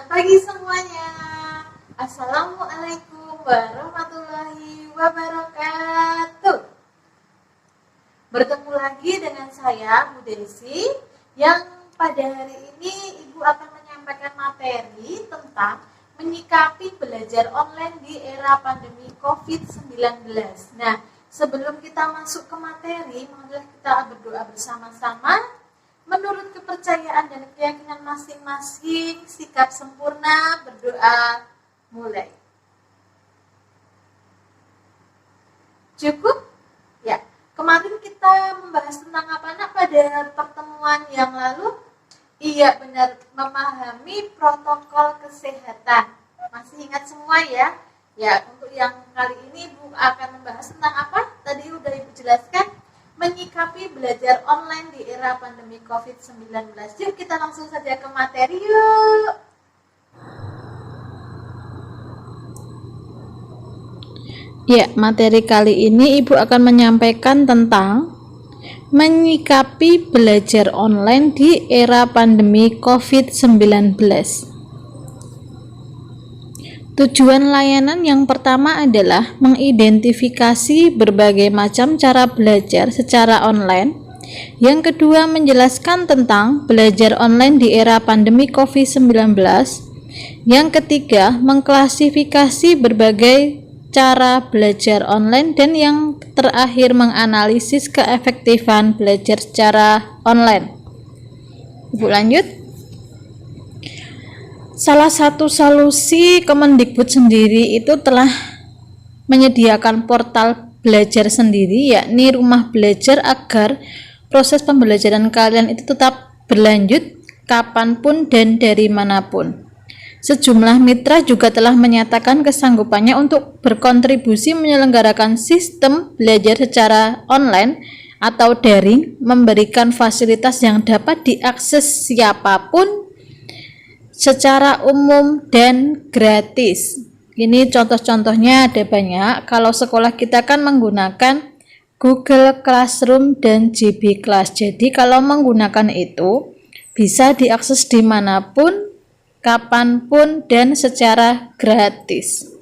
Selamat pagi semuanya. Assalamualaikum warahmatullahi wabarakatuh. Bertemu lagi dengan saya, Bu Desi, yang pada hari ini Ibu akan menyampaikan materi tentang menyikapi belajar online di era pandemi COVID-19. Nah, sebelum kita masuk ke materi, marilah kita berdoa bersama-sama. Menurut kepercayaan dan keyakinan masing-masing, sikap sempurna, berdoa, mulai. Cukup? Ya, kemarin kita membahas tentang apa nak pada pertemuan yang lalu? Iya benar, memahami protokol kesehatan. Masih ingat semua ya? Ya, untuk yang kali ini Ibu akan membahas tentang apa? Tadi udah Ibu jelaskan. Menyikapi belajar online di era pandemi COVID-19. Yuk kita langsung saja ke materi yuk. Ya, materi kali ini Ibu akan menyampaikan tentang menyikapi belajar online di era pandemi COVID-19. Tujuan layanan yang pertama adalah mengidentifikasi berbagai macam cara belajar secara online. Yang kedua, menjelaskan tentang belajar online di era pandemi COVID-19. Yang ketiga, mengklasifikasi berbagai cara belajar online. Dan yang terakhir, menganalisis keefektifan belajar secara online. Ibu lanjut. Salah satu solusi Kemendikbud sendiri itu telah menyediakan portal belajar sendiri, yakni rumah belajar, agar proses pembelajaran kalian itu tetap berlanjut kapanpun dan dari manapun. Sejumlah mitra juga telah menyatakan kesanggupannya untuk berkontribusi menyelenggarakan sistem belajar secara online atau daring, memberikan fasilitas yang dapat diakses siapapun secara umum dan gratis. Ini contoh-contohnya ada banyak. Kalau sekolah kita kan menggunakan Google Classroom dan JB Class. Jadi kalau menggunakan itu bisa diakses dimanapun, kapanpun, dan secara gratis.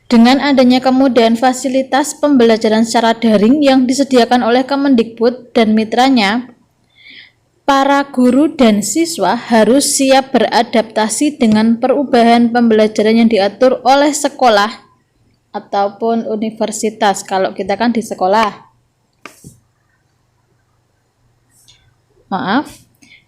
Dengan adanya kemudahan fasilitas pembelajaran secara daring yang disediakan oleh Kemendikbud dan mitranya, para guru dan siswa harus siap beradaptasi dengan perubahan pembelajaran yang diatur oleh sekolah ataupun universitas. Kalau kita kan di sekolah.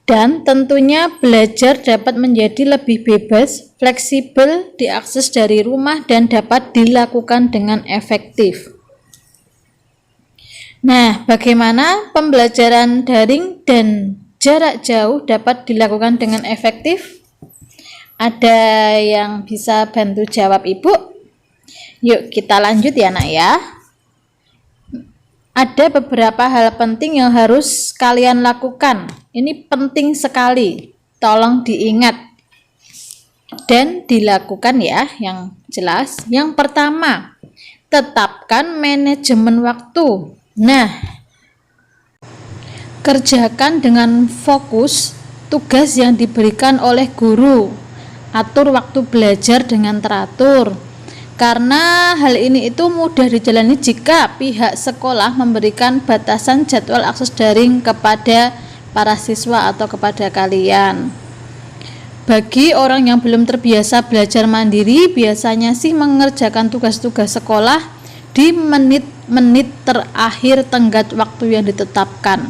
Dan tentunya belajar dapat menjadi lebih bebas, fleksibel, diakses dari rumah, dan dapat dilakukan dengan efektif. Nah, bagaimana pembelajaran daring dan jarak jauh dapat dilakukan dengan efektif? Ada yang bisa bantu jawab Ibu? Yuk kita lanjut ya nak ya. Ada beberapa hal penting yang harus kalian lakukan. Ini penting sekali. Tolong diingat dan dilakukan ya yang jelas. Yang pertama, tetapkan manajemen waktu. Nah, kerjakan dengan fokus tugas yang diberikan oleh guru. Atur waktu belajar dengan teratur. Karena hal ini itu mudah dijalani jika pihak sekolah memberikan batasan jadwal akses daring kepada para siswa atau kepada kalian. Bagi orang yang belum terbiasa belajar mandiri, biasanya sih mengerjakan tugas-tugas sekolah di menit-menit terakhir tenggat waktu yang ditetapkan.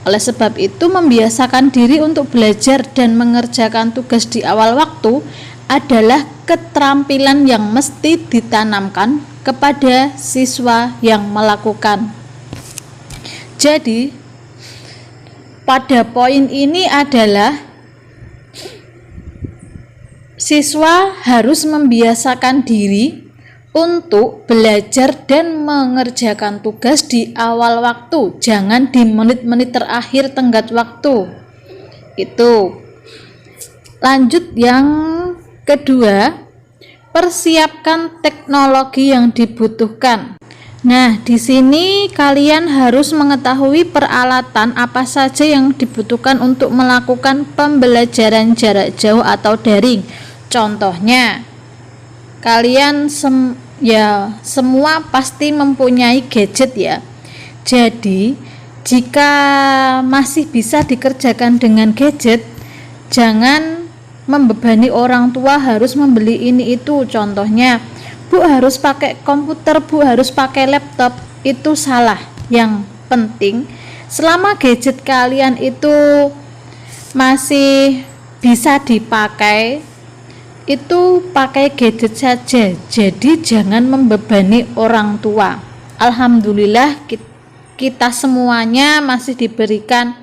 Oleh sebab itu, membiasakan diri untuk belajar dan mengerjakan tugas di awal waktu adalah keterampilan yang mesti ditanamkan kepada siswa yang melakukan. Jadi, pada poin ini adalah siswa harus membiasakan diri untuk belajar dan mengerjakan tugas di awal waktu, jangan di menit-menit terakhir tenggat waktu. Itu. Lanjut yang kedua, persiapkan teknologi yang dibutuhkan. Nah, di sini kalian harus mengetahui peralatan apa saja yang dibutuhkan untuk melakukan pembelajaran jarak jauh atau daring. Contohnya, kalian semua pasti mempunyai gadget ya. Jadi, jika masih bisa dikerjakan dengan gadget, jangan membebani orang tua harus membeli ini itu. Contohnya, Bu harus pakai komputer, Bu harus pakai laptop. Itu salah. Yang penting selama gadget kalian itu masih bisa dipakai, itu pakai gadget saja. Jadi jangan membebani orang tua. Alhamdulillah kita semuanya masih diberikan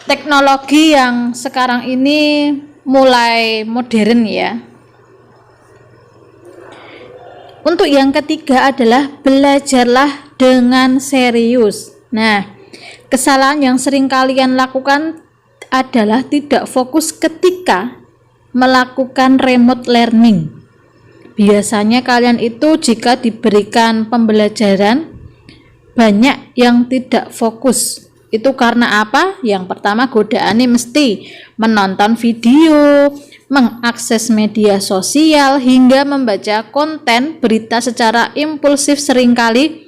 teknologi yang sekarang ini mulai modern ya. Untuk yang ketiga adalah belajarlah dengan serius. Nah, kesalahan yang sering kalian lakukan adalah tidak fokus ketika melakukan remote learning. Biasanya kalian itu jika diberikan pembelajaran banyak yang tidak fokus. Itu karena apa? Yang pertama, godaannya mesti menonton video, mengakses media sosial, hingga membaca konten berita secara impulsif seringkali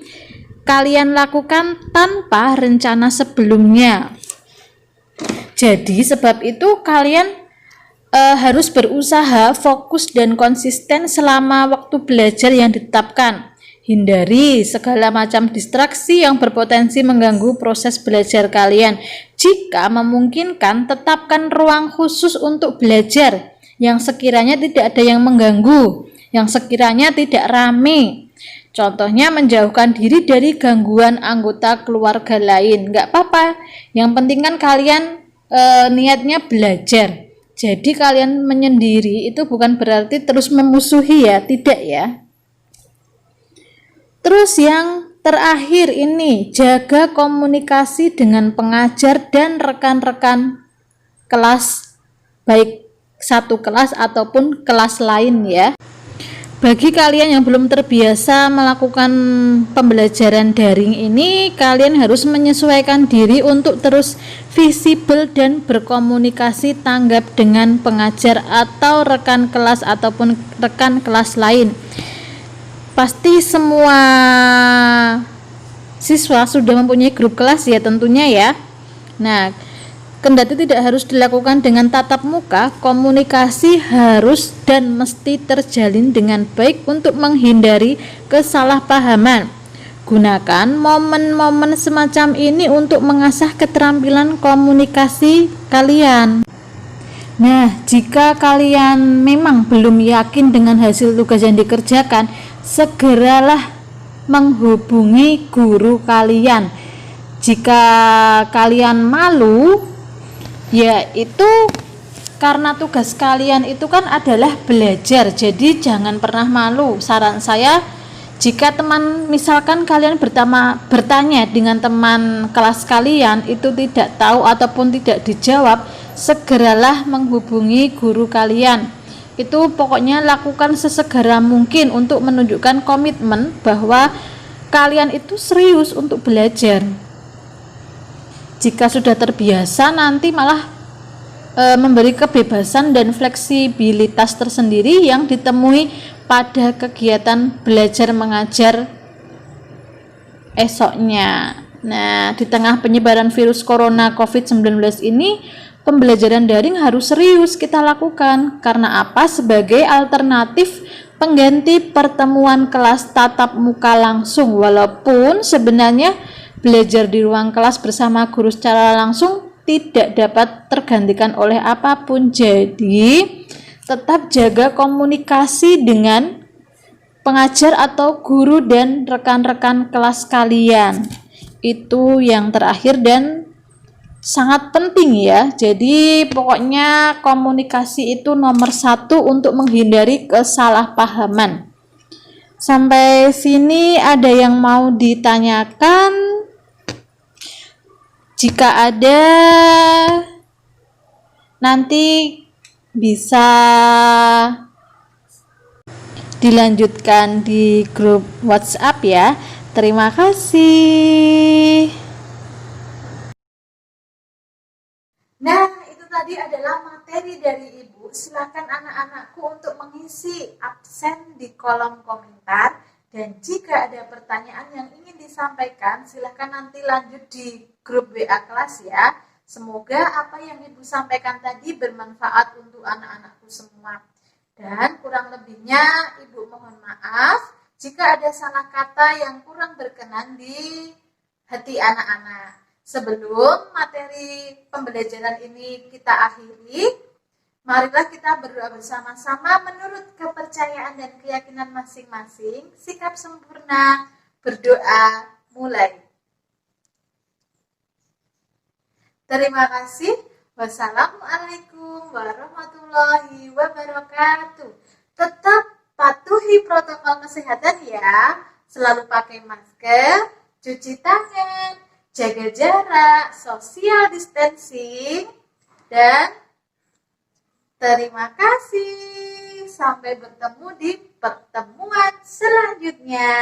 kalian lakukan tanpa rencana sebelumnya. Jadi sebab itu kalian harus berusaha fokus dan konsisten selama waktu belajar yang ditetapkan. Hindari segala macam distraksi yang berpotensi mengganggu proses belajar kalian. Jika memungkinkan, tetapkan ruang khusus untuk belajar yang sekiranya tidak ada yang mengganggu, yang sekiranya tidak ramai. Contohnya menjauhkan diri dari gangguan anggota keluarga lain. Nggak apa-apa, yang penting kan kalian niatnya belajar. Jadi kalian menyendiri itu bukan berarti terus memusuhi ya, tidak ya. Terus yang terakhir ini, jaga komunikasi dengan pengajar dan rekan-rekan kelas, baik satu kelas ataupun kelas lain ya. Bagi kalian yang belum terbiasa melakukan pembelajaran daring ini, kalian harus menyesuaikan diri untuk terus visible dan berkomunikasi tanggap dengan pengajar atau rekan kelas ataupun rekan kelas lain. Pasti semua siswa sudah mempunyai grup kelas ya tentunya ya. Nah, kendati tidak harus dilakukan dengan tatap muka, komunikasi harus dan mesti terjalin dengan baik untuk menghindari kesalahpahaman. Gunakan momen-momen semacam ini untuk mengasah keterampilan komunikasi kalian. Nah, jika kalian memang belum yakin dengan hasil tugas yang dikerjakan, segeralah menghubungi guru kalian. Jika kalian malu, ya itu karena tugas kalian itu kan adalah belajar, jadi jangan pernah malu. Saran saya, jika teman misalkan kalian bertanya dengan teman kelas kalian itu tidak tahu ataupun tidak dijawab, segeralah menghubungi guru kalian. Itu pokoknya lakukan sesegera mungkin untuk menunjukkan komitmen bahwa kalian itu serius untuk belajar. Jika sudah terbiasa, nanti malah memberi kebebasan dan fleksibilitas tersendiri yang ditemui pada kegiatan belajar mengajar esoknya. Nah, di tengah penyebaran virus corona COVID-19 ini, pembelajaran daring harus serius kita lakukan. Karena apa? Sebagai alternatif pengganti pertemuan kelas tatap muka langsung. Walaupun sebenarnya belajar di ruang kelas bersama guru secara langsung tidak dapat tergantikan oleh apapun. Jadi, tetap jaga komunikasi dengan pengajar atau guru dan rekan-rekan kelas kalian. Itu yang terakhir dan sangat penting ya. Jadi pokoknya komunikasi itu nomor 1 untuk menghindari kesalahpahaman. Sampai sini ada yang mau ditanyakan? Jika ada, nanti bisa dilanjutkan di grup WhatsApp ya. Terima kasih. Nah, itu tadi adalah materi dari Ibu. Silakan anak-anakku untuk mengisi absen di kolom komentar. Dan jika ada pertanyaan yang ingin disampaikan, silakan nanti lanjut di grup WA kelas ya. Semoga apa yang Ibu sampaikan tadi bermanfaat untuk anak-anakku semua. Dan kurang lebihnya Ibu mohon maaf jika ada salah kata yang kurang berkenan di hati anak-anak. Sebelum materi pembelajaran ini kita akhiri, marilah kita berdoa bersama-sama menurut kepercayaan dan keyakinan masing-masing. Sikap sempurna, berdoa, mulai. Terima kasih. Wassalamualaikum warahmatullahi wabarakatuh. Tetap patuhi protokol kesehatan ya. Selalu pakai masker, cuci tangan, jaga jarak, social distancing, dan terima kasih. Sampai bertemu di pertemuan selanjutnya.